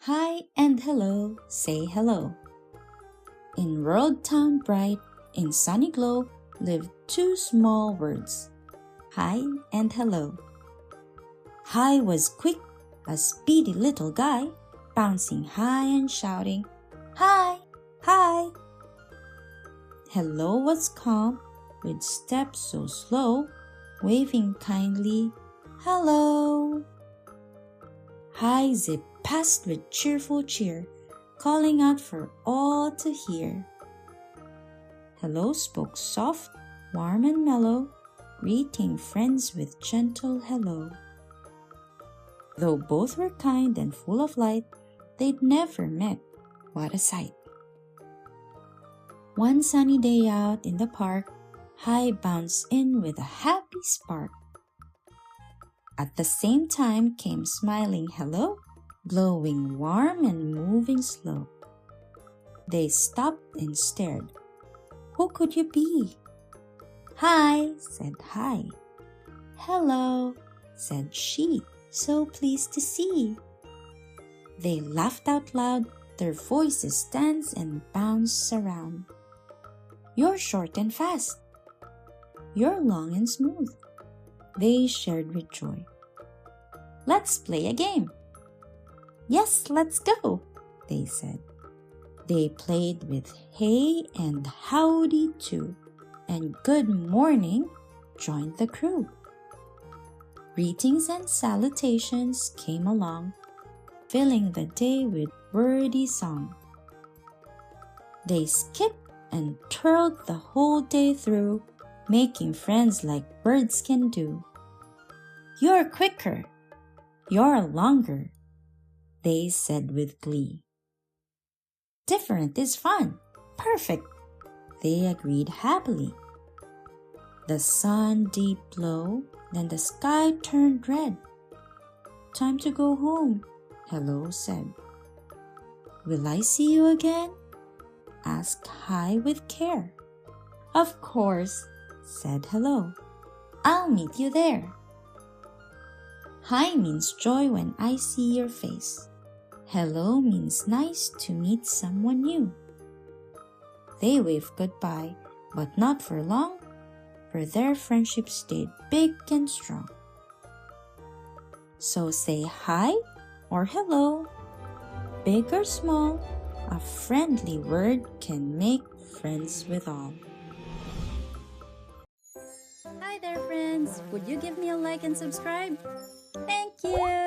Hi and hello, say hello. In world town bright, in sunny glow, lived two small words, hi and hello. Hi was quick, a speedy little guy, bouncing high and shouting, hi, hi. Hello was calm, with steps so slow, waving kindly, hello. Hi zipped past with cheerful cheer, calling out for all to hear. Hello spoke soft, warm and mellow, greeting friends with gentle hello. Though both were kind and full of light, they'd never met. What a sight! One sunny day out in the park, Hi bounced in with a happy spark. At the same time came smiling hello, glowing warm and moving slow. They stopped and stared. Who could you be? Hi, said Hi. Hello, said she, so pleased to see. They laughed out loud, their voices dance and bounce around. You're short and fast. You're long and smooth. They shared with joy. Let's play a game. Yes, let's go, they said. They played with hey and howdy too, and good morning joined the crew. Greetings and salutations came along, filling the day with wordy song. They skipped and twirled the whole day through, making friends like birds can do. You're quicker, you're longer, they said with glee. Different is fun, perfect, they agreed happily. The sun did blow, then the sky turned red. Time to go home, Hello said. Will I see you again? Asked Hi with care. Of course, said Hello. I'll meet you there. Hi means joy when I see your face. Hello means nice to meet someone new. They waved goodbye, but not for long, for their friendship stayed big and strong. So say hi or hello, big or small, a friendly word can make friends with all. Hi there, friends! Would you give me a like and subscribe? Thank you!